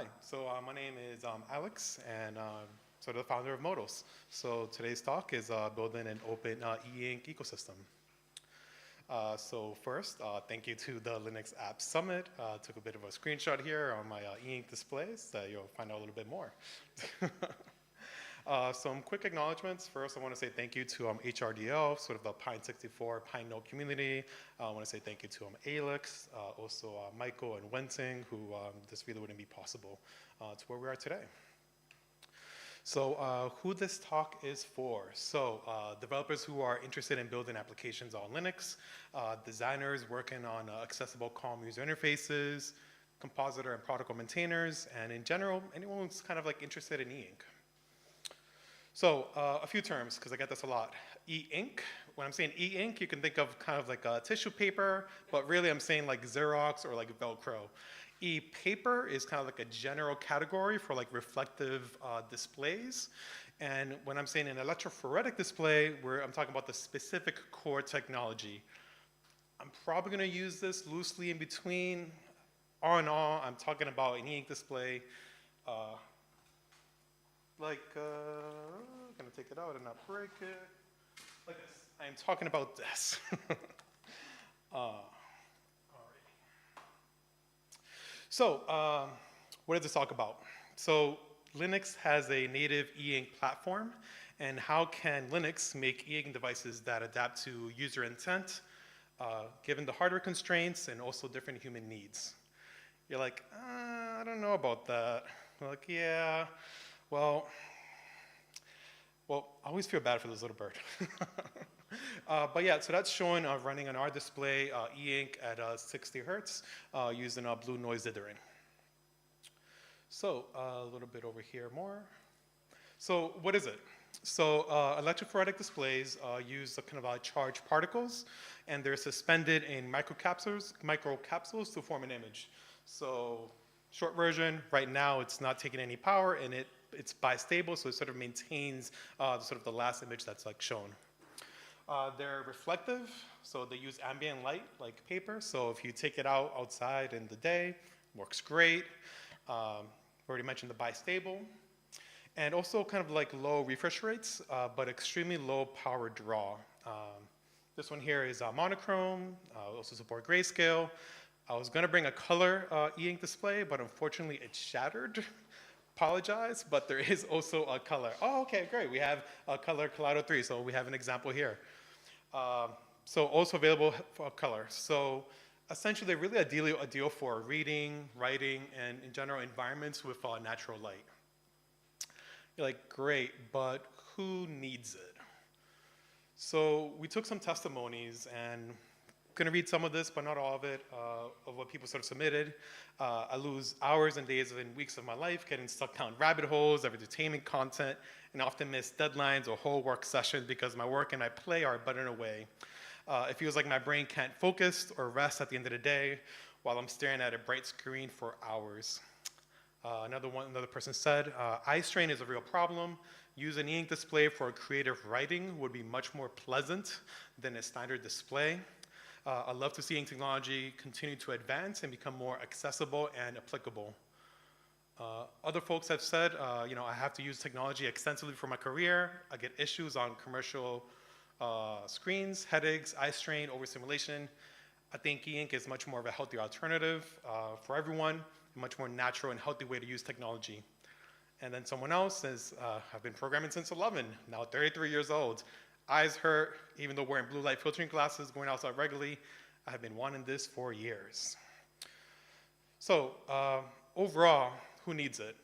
Hi, my name is Alex, and sort of the founder of Modos. So today's talk is building an open e-ink ecosystem. So first, thank you to the Linux App Summit. Took a bit of a screenshot here on my e-ink displays that you'll find out a little bit more. Some quick acknowledgements. First, I want to say thank you to HRDL, sort of the Pine64 Pine Note community. I want to say thank you to Alex, also Michael and Wenting, who this really wouldn't be possible to where we are today. So who this talk is for. So developers who are interested in building applications on Linux, designers working on accessible, calm user interfaces, compositor and protocol maintainers, and in general, anyone who's kind of like interested in e-ink. So a few terms, because I get this a lot. E-ink, when I'm saying e-ink, you can think of kind of like a tissue paper, but really I'm saying like Xerox or like Velcro. E-paper is kind of like a general category for like reflective displays. And when I'm saying an electrophoretic display, I'm talking about the specific core technology. I'm probably going to use this loosely in between. All in all, I'm talking about an e-ink display. I'm gonna take it out and not break it. Like this. I'm talking about this. Alrighty. So, what does this talk about? So, Linux has a native e-ink platform, and how can Linux make e-ink devices that adapt to user intent, given the hardware constraints and also different human needs? You're like, I don't know about that. I'm like, yeah. Well, I always feel bad for this little bird. But yeah, so that's showing running on our display e-ink at 60 hertz using blue noise dithering. So a little bit over here more. So what is it? So electrophoretic displays use kind of charged particles, and they're suspended in microcapsules to form an image. So short version, right now it's not taking any power, and it's bistable, so it sort of maintains sort of the last image that's like shown. They're reflective, so they use ambient light like paper. So if you take it outside in the day, works great. Already mentioned the bistable. And also kind of like low refresh rates, but extremely low power draw. This one here is monochrome, also support grayscale. I was gonna bring a color e-ink display, but unfortunately it shattered. Apologize, but there is also a color. Oh, okay, great. We have a color Kaleido 3, so we have an example here. So also available for color. So essentially, they're really ideal for reading, writing, and in general environments with natural light. You're like, great, but who needs it? So we took some testimonies, and I'm gonna read some of this, but not all of it, of what people sort of submitted. I lose hours and days and weeks of my life getting stuck down rabbit holes of entertainment content, and often miss deadlines or whole work sessions because my work and my play are buttoned away. It feels like my brain can't focus or rest at the end of the day while I'm staring at a bright screen for hours. Another person said, eye strain is a real problem. Use an e-ink display for creative writing would be much more pleasant than a standard display. I'd love to see ink technology continue to advance and become more accessible and applicable. Other folks have said, I have to use technology extensively for my career. I get issues on commercial screens, headaches, eye strain, overstimulation. I think e-ink is much more of a healthy alternative for everyone, a much more natural and healthy way to use technology. And then someone else says, I've been programming since 11, now 33 years old. Eyes hurt, even though wearing blue light filtering glasses, going outside regularly. I have been wanting this for years. So overall, who needs it?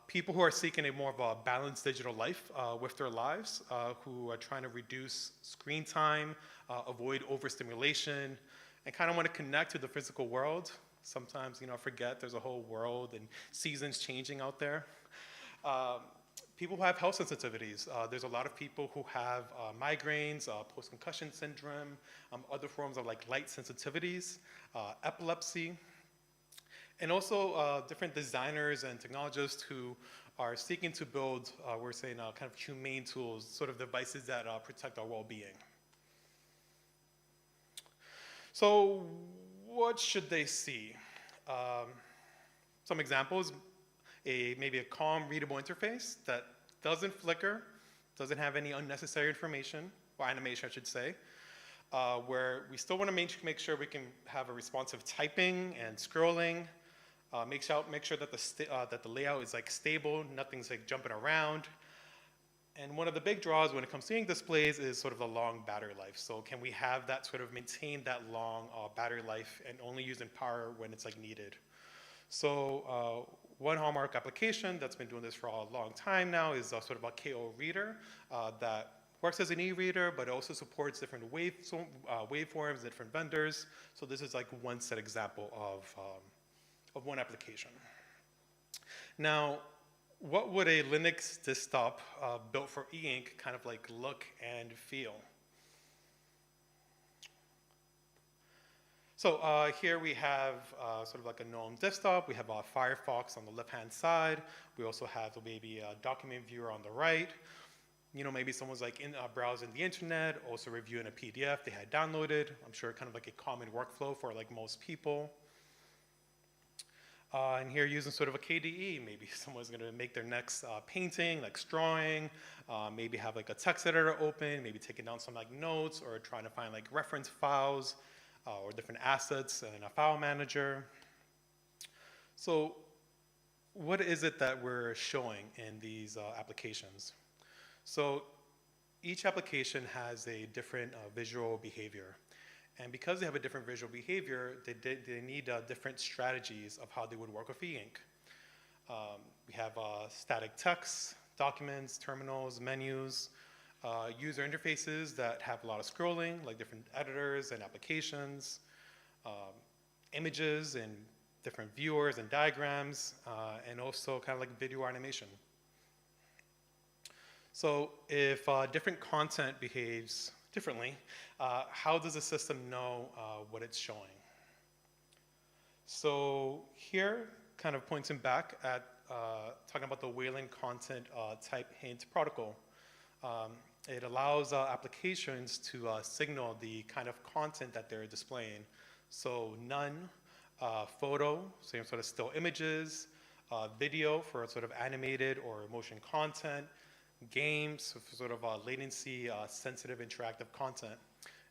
People who are seeking a more of a balanced digital life with their lives, who are trying to reduce screen time, avoid overstimulation, and kind of want to connect to the physical world. Sometimes, forget there's a whole world and seasons changing out there. People who have health sensitivities. There's a lot of people who have migraines, post-concussion syndrome, other forms of like light sensitivities, epilepsy, and also different designers and technologists who are seeking to build, we're saying, kind of humane tools, sort of devices that protect our well-being. So what should they see? Some examples, maybe a calm, readable interface that doesn't flicker, doesn't have any unnecessary information, or animation, I should say, where we still want to make sure we can have a responsive typing and scrolling, make sure that the layout is like stable, nothing's like jumping around. And one of the big draws when it comes to e-ink displays is sort of the long battery life. So can we have that sort of maintain that long battery life and only use in power when it's like needed? So one hallmark application that's been doing this for a long time now is sort of a KO reader that works as an e-reader, but it also supports different waveforms, different vendors. So this is like one set example of one application. Now, what would a Linux desktop built for e-ink kind of like look and feel? So here we have sort of like a GNOME desktop. We have Firefox on the left-hand side. We also have maybe a document viewer on the right. You know, maybe someone's like browsing the internet, also reviewing a PDF they had downloaded. I'm sure kind of like a common workflow for like most people. And here using sort of a KDE, maybe someone's gonna make their next painting, like drawing, maybe have like a text editor open, maybe taking down some like notes or trying to find like reference files or different assets in a file manager. So what is it that we're showing in these applications? So each application has a different visual behavior. And because they have a different visual behavior, they need different strategies of how they would work with e-ink. We have static text, documents, terminals, menus, user interfaces that have a lot of scrolling, like different editors and applications, images and different viewers and diagrams, and also kind of like video animation. So if different content behaves differently, how does the system know what it's showing? So here, kind of pointing back at talking about the Wayland Content Type Hint protocol. It allows applications to signal the kind of content that they're displaying. So none, photo, same sort of still images, video for sort of animated or motion content, games, for sort of latency sensitive interactive content.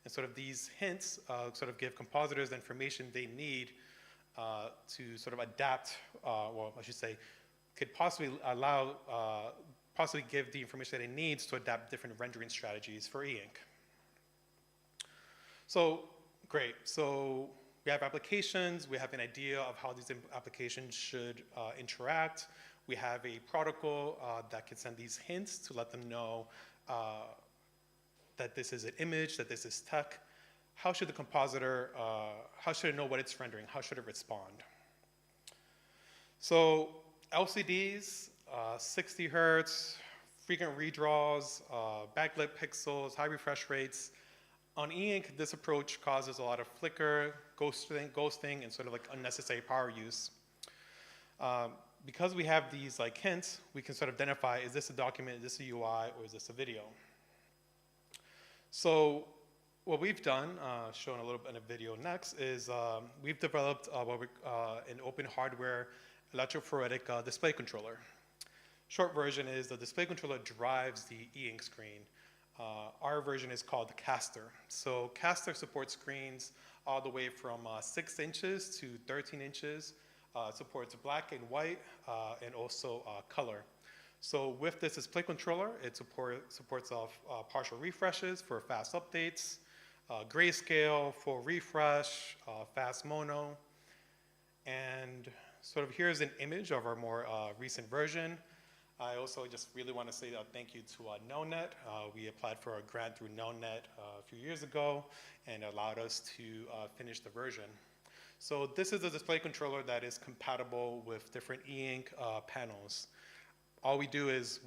And sort of these hints sort of give compositors the information they need to sort of adapt, well, I should say, could possibly allow, possibly give the information that it needs to adapt different rendering strategies for e-ink. So, great. So we have applications. We have an idea of how these applications should interact. We have a protocol that can send these hints to let them know that this is an image, that this is tech. How should the compositor, how should it know what it's rendering? How should it respond? So LCDs, 60 hertz, frequent redraws, backlit pixels, high refresh rates. On e-ink, this approach causes a lot of flicker, ghosting, and sort of like unnecessary power use. Because we have these like hints, we can sort of identify, is this a document, is this a UI, or is this a video? So what we've done, shown a little bit in a video next, is we've developed an open hardware electrophoretic display controller. Short version is the display controller drives the e-ink screen. Our version is called Caster. So Caster supports screens all the way from 6 inches to 13 inches. Supports black and white and also color. So with this display controller, it supports partial refreshes for fast updates, grayscale, full refresh, fast mono. And sort of here's an image of our more recent version. I also just really want to say thank you to NoNet. We applied for a grant through NoNet a few years ago and allowed us to finish the version. So this is a display controller that is compatible with different e-ink panels. All we do is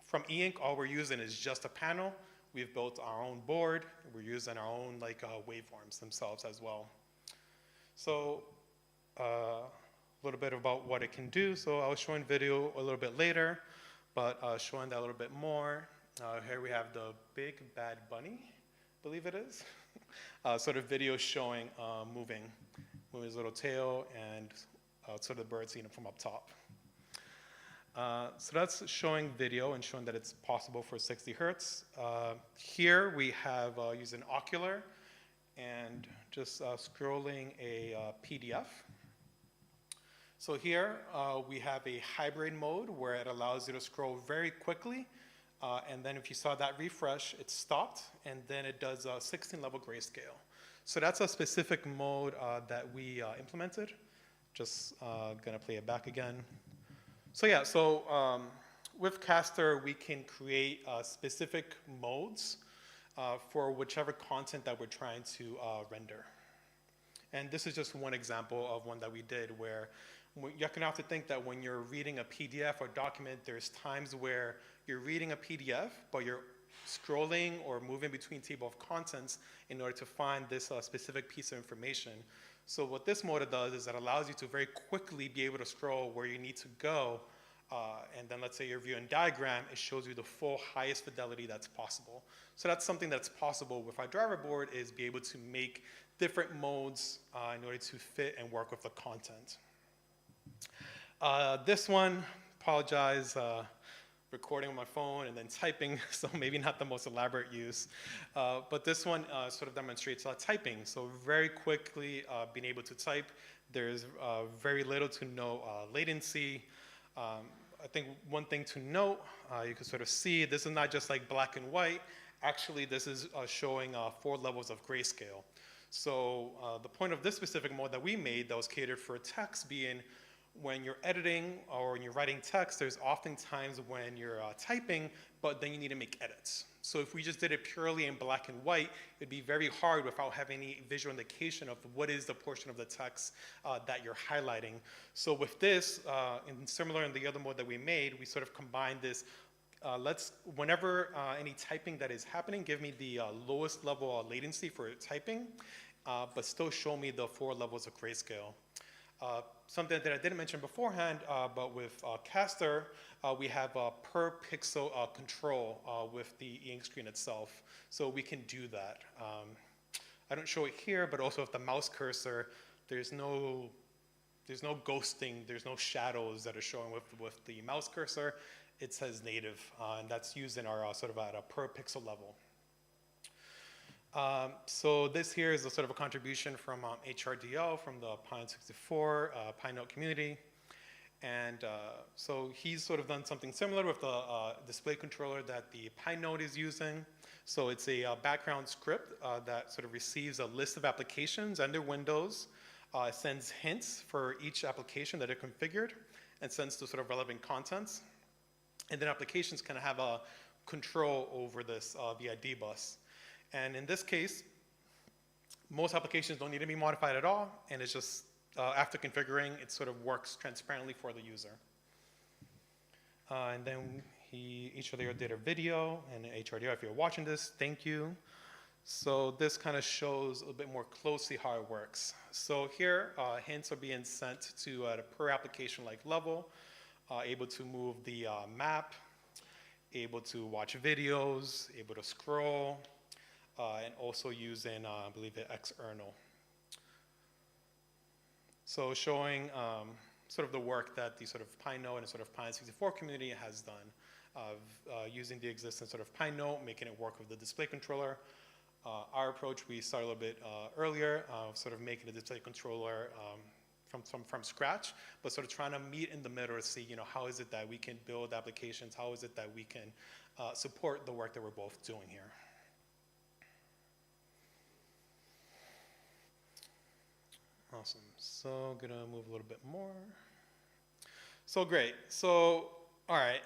from e-ink, all we're using is just a panel. We've built our own board. We're using our own like waveforms themselves as well. So a little bit about what it can do. So I was showing video a little bit later, but showing that a little bit more. Here we have the big bad bunny, I believe it is. Sort of video showing moving his little tail and sort of the bird seeing it from up top. So that's showing video and showing that it's possible for 60 hertz. Here we have used an ocular and just scrolling a PDF. So here we have a hybrid mode where it allows you to scroll very quickly. And then if you saw that refresh, it stopped, and then it does a 16-level grayscale. So that's a specific mode that we implemented. Just gonna play it back again. So yeah, so with Caster, we can create specific modes for whichever content that we're trying to render. And this is just one example of one that we did where you're gonna have to think that when you're reading a PDF or document, there's times where you're reading a PDF, but you're scrolling or moving between table of contents in order to find this specific piece of information. So what this mode does is it allows you to very quickly be able to scroll where you need to go, and then let's say you're viewing diagram, it shows you the full highest fidelity that's possible. So that's something that's possible with our driver board, is be able to make different modes in order to fit and work with the content. This one, apologize, recording on my phone and then typing, so maybe not the most elaborate use. But this one sort of demonstrates typing. So very quickly being able to type. There's very little to no latency. I think one thing to note, you can sort of see, this is not just like black and white. Actually, this is showing 4 levels of grayscale. So the point of this specific mode that we made that was catered for text being, when you're editing or when you're writing text, there's often times when you're typing, but then you need to make edits. So if we just did it purely in black and white, it'd be very hard without having any visual indication of what is the portion of the text that you're highlighting. So with this, and similar in the other mode that we made, we sort of combined this. Whenever any typing that is happening, give me the lowest level of latency for typing, but still show me the 4 levels of grayscale. Something that I didn't mention beforehand, but with Caster, we have per pixel control with the e-ink screen itself. So we can do that. I don't show it here, but also with the mouse cursor, there's no ghosting, there's no shadows that are showing with the mouse cursor. It says native, and that's used in our sort of at a per pixel level. So this here is a sort of a contribution from HRDL, from the Pine 64 Pine Note community. And so he's sort of done something similar with the display controller that the Pine Note is using. So it's a background script that sort of receives a list of applications under Windows. It sends hints for each application that it configured and sends the sort of relevant contents. And then applications can have a control over this via dbus. And in this case, most applications don't need to be modified at all, and it's just, after configuring, it sort of works transparently for the user. And then each of you did a video, and HRDO, if you're watching this, thank you. So this kind of shows a bit more closely how it works. So here, hints are being sent to at a per application like level, able to move the map, able to watch videos, able to scroll, and also using, I believe, the external. So showing sort of the work that the sort of Pine Note and sort of Pine 64 community has done of using the existing sort of Pine Note, making it work with the display controller. Our approach, we started a little bit earlier, sort of making the display controller from scratch, but sort of trying to meet in the middle to see, how is it that we can build applications, how is it that we can support the work that we're both doing here. Awesome. So gonna move a little bit more. So great. So all right.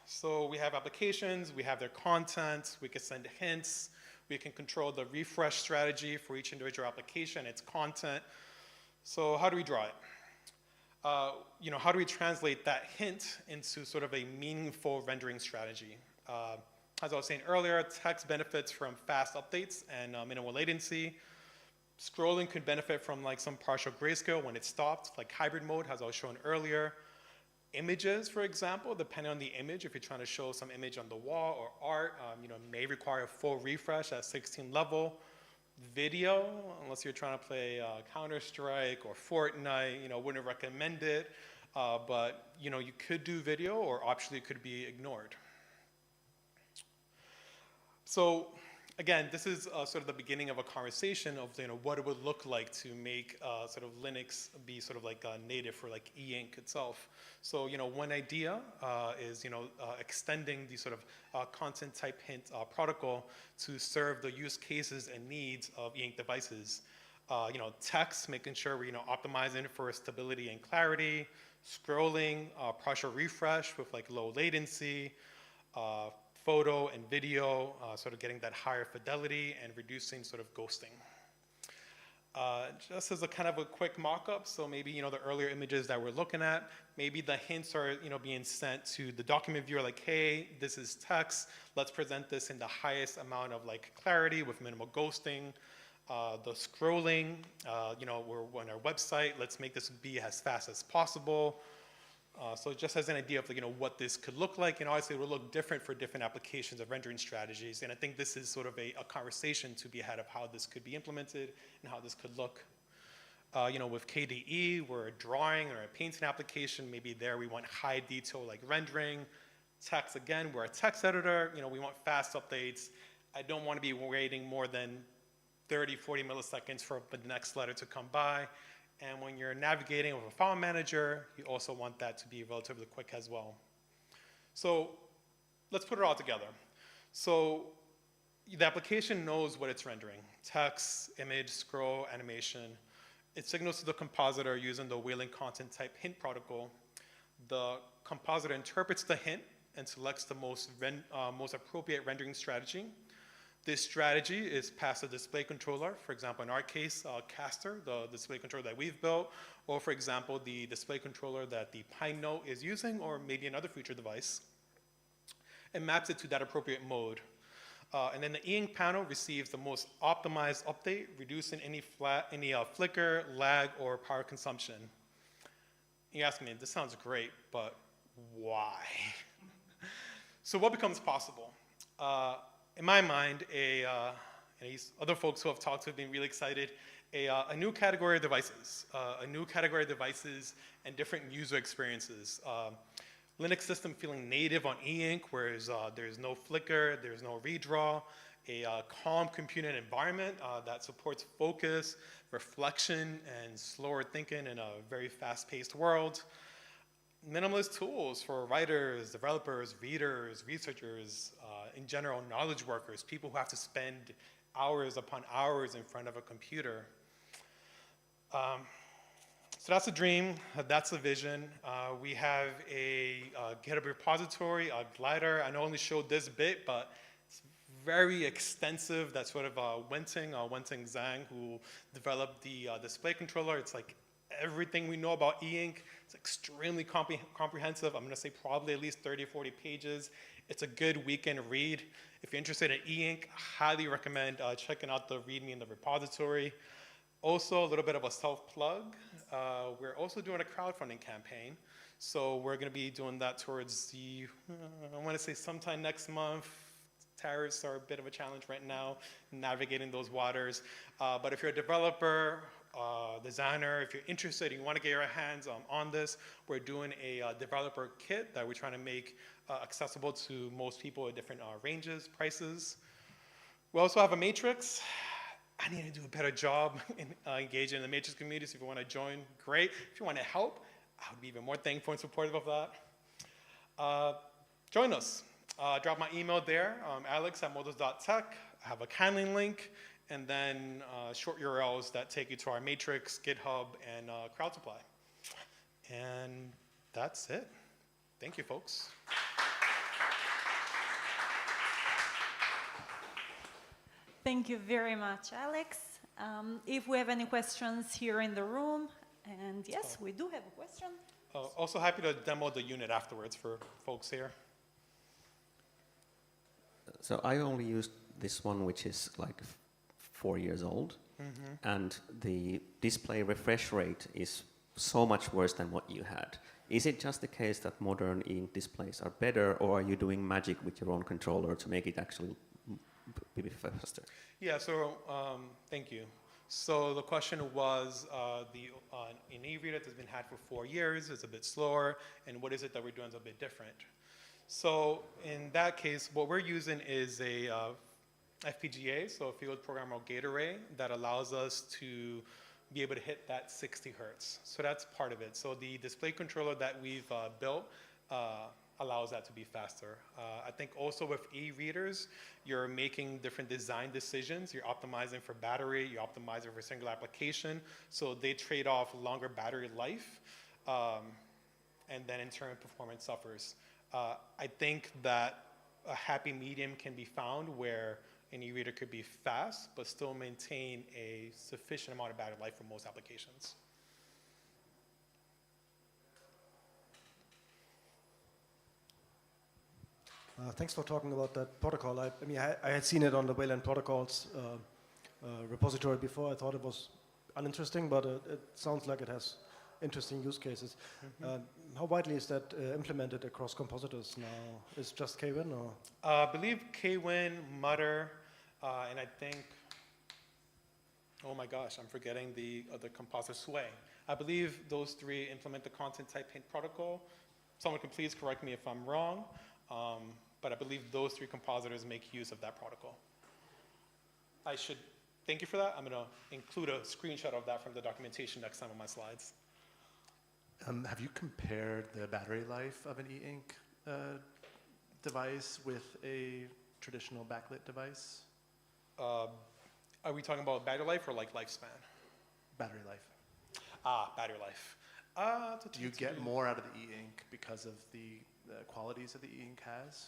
So we have applications, we have their content, we can send hints, we can control the refresh strategy for each individual application, its content. So how do we draw it? How do we translate that hint into sort of a meaningful rendering strategy? As I was saying earlier, text benefits from fast updates and minimal latency. Scrolling could benefit from like some partial grayscale when it stopped, like hybrid mode, as I was showing earlier. Images, for example, depending on the image, if you're trying to show some image on the wall or art, may require a full refresh at 16 level. Video, unless you're trying to play Counter-Strike or Fortnite, wouldn't recommend it. but you could do video, or optionally it could be ignored. So again, this is sort of the beginning of a conversation of what it would look like to make sort of Linux be sort of like native for like e-ink itself. So one idea is extending the sort of content type hint protocol to serve the use cases and needs of e-ink devices. Text, making sure we're optimizing for stability and clarity, scrolling, partial refresh with like low latency, photo and video, sort of getting that higher fidelity and reducing sort of ghosting. Just as a kind of a quick mock-up, so maybe the earlier images that we're looking at, maybe the hints are being sent to the document viewer like, hey, this is text, let's present this in the highest amount of like clarity with minimal ghosting. The scrolling, we're on our website, let's make this be as fast as possible. So just as an idea of what this could look like, and obviously it will look different for different applications of rendering strategies, and I think this is sort of a conversation to be had of how this could be implemented and how this could look. With KDE, we're a drawing or a painting application, maybe there we want high detail like rendering. Text, again, we're a text editor, we want fast updates. I don't want to be waiting more than 30, 40 milliseconds for the next letter to come by. And when you're navigating with a file manager, you also want that to be relatively quick as well. So let's put it all together. So the application knows what it's rendering: text, image, scroll, animation. It signals to the compositor using the Wayland Content Type Hint protocol. The compositor interprets the hint and selects the most appropriate rendering strategy. This strategy is passed to the display controller, for example, in our case, Caster, the display controller that we've built, or for example, the display controller that the Pine Note is using, or maybe another future device, and maps it to that appropriate mode. And then the e-ink panel receives the most optimized update, reducing any flicker, lag, or power consumption. You ask me, this sounds great, but why? So what becomes possible? In my mind, and these other folks who have talked to have been really excited, a new category of devices, and different user experiences. Linux system feeling native on e-ink, whereas there's no flicker, there's no redraw, a calm computing environment that supports focus, reflection, and slower thinking in a very fast-paced world. Minimalist tools for writers, developers, readers, researchers, in general, knowledge workers, people who have to spend hours upon hours in front of a computer. So that's a dream, that's a vision. We have a GitHub repository, a glider. I only showed this bit, but it's very extensive. That's sort of Wenting Zhang, who developed the display controller. It's like everything we know about e-ink. It's extremely comprehensive. I'm gonna say probably at least 30, 40 pages. It's a good weekend read. If you're interested in e-ink, I highly recommend checking out the README in the repository. Also, a little bit of a self-plug. We're also doing a crowdfunding campaign. So we're gonna be doing that towards the, I wanna say sometime next month. Tariffs are a bit of a challenge right now, navigating those waters. But if you're a developer, designer, if you're interested, you want to get your hands on this, we're doing a developer kit that we're trying to make accessible to most people at different ranges, prices. We also have a matrix. I need to do a better job in engaging in the matrix community, so if you want to join, great. If you want to help, I would be even more thankful and supportive of that. Join us. Drop my email there, alex@modos.tech. I have a Kindly link, and then short URLs that take you to our matrix, GitHub, and crowd supply. And that's it. Thank you, folks. Thank you very much, Alex. If we have any questions here in the room, and yes, we do have a question. Also happy to demo the unit afterwards for folks here. So I only used this one, which is like 4 years old, and the display refresh rate is so much worse than what you had. Is it just the case that modern ink displays are better, or are you doing magic with your own controller to make it actually be faster? Yeah, so thank you. So the question was, an e-reader that's been had for 4 years is a bit slower, and what is it that we're doing is a bit different? So in that case, what we're using is a FPGA, so a field programmable gate array, that allows us to be able to hit that 60 hertz. So that's part of it. So the display controller that we've built allows that to be faster. I think also with e-readers, you're making different design decisions. You're optimizing for battery, you're optimizing for a single application. So they trade off longer battery life, and then in turn, performance suffers. I think that a happy medium can be found where an e-reader could be fast, but still maintain a sufficient amount of battery life for most applications. Thanks for talking about that protocol. I mean, I had seen it on the Wayland protocols repository before. I thought it was uninteresting, but it sounds like it has interesting use cases. How widely is that implemented across compositors now? Is it just KWin or? I believe KWin, Mutter, and I think, oh my gosh, I'm forgetting the other compositor, Sway. I believe those three implement the content type hint protocol. Someone can please correct me if I'm wrong, but I believe those three compositors make use of that protocol. I should thank you for that. I'm going to include a screenshot of that from the documentation next time on my slides. Have you compared the battery life of an e-ink device with a traditional backlit device? Are we talking about battery life or like lifespan? Battery life. Battery life. Do you get more out of the e-ink because of the qualities that the e-ink has?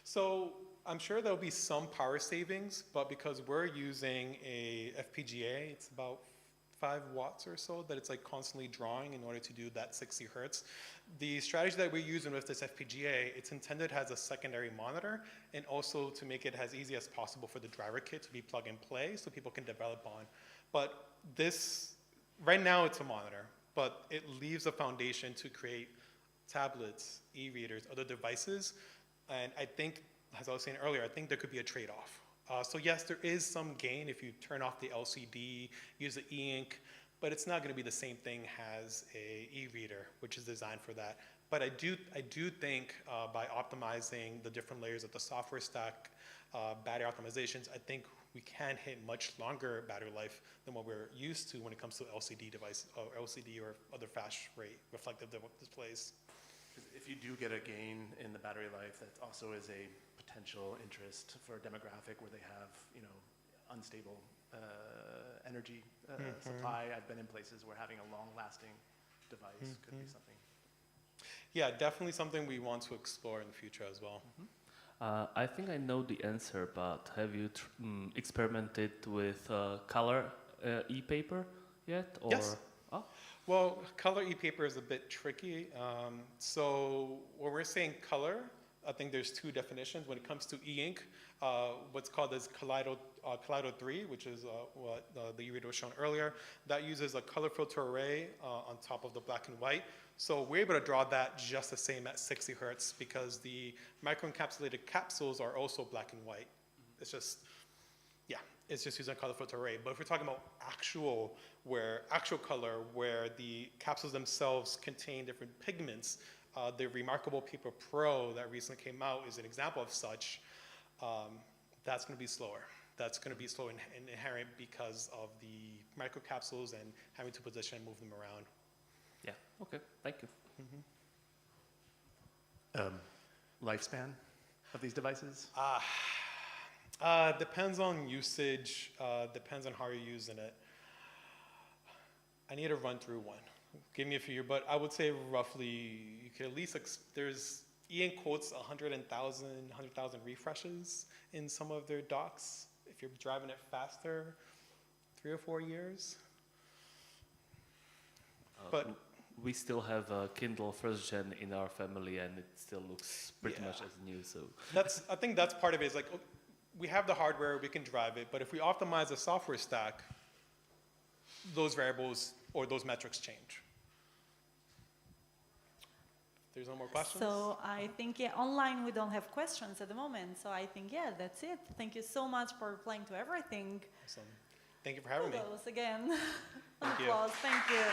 So I'm sure there'll be some power savings, but because we're using a FPGA, it's about 5 watts or so that it's like constantly drawing in order to do that 60 hertz. The strategy that we're using with this FPGA, it's intended as a secondary monitor and also to make it as easy as possible for the driver kit to be plug and play so people can develop on. But this, right now it's a monitor, but it leaves a foundation to create tablets, e-readers, other devices. And I think, as I was saying earlier, I think there could be a trade-off. So yes, there is some gain if you turn off the LCD, use the e-ink, but it's not going to be the same thing as a e-reader, which is designed for that. But I do think by optimizing the different layers of the software stack, battery optimizations, I think we can hit much longer battery life than what we're used to when it comes to LCD device, or LCD or other flash rate reflective displays. If you do get a gain in the battery life, that also is a potential interest for a demographic where they have, you know, unstable energy supply. I've been in places where having a long-lasting device could be something. Yeah, definitely something we want to explore in the future as well. I think I know the answer, but have you experimented with color e-paper yet? Or? Yes. Oh. Well, color e-paper is a bit tricky. So when we're saying color, I think there's 2 definitions. When it comes to e-ink, what's called as Kaleido 3, which is what the e-reader was shown earlier, that uses a color filter array on top of the black and white. So we're able to draw that just the same at 60 hertz because the microencapsulated capsules are also black and white. It's just, yeah, it's just using a color filter array. But if we're talking about actual color, where the capsules themselves contain different pigments, the Remarkable Paper Pro that recently came out is an example of such. That's going to be slower. That's going to be slow and inherent because of the microcapsules and having to position and move them around. Yeah, okay, thank you. Lifespan of these devices? Depends on usage, depends on how you're using it. I need to run through one. Give me a few, but I would say roughly, you could at least, there's e-ink quotes 100,000 refreshes in some of their docs. If you're driving it faster, 3 or 4 years. But we still have a Kindle first gen in our family, and it still looks pretty much as new. So I think that's part of it. Is like we have the hardware, we can drive it, but if we optimize the software stack, those variables or those metrics change. There's no more questions? So I think, yeah, online we don't have questions at the moment. So I think, yeah, that's it. Thank you so much for replying to everything. Awesome. Thank you for having me. Modos again. Thank you. Applause. Thank you.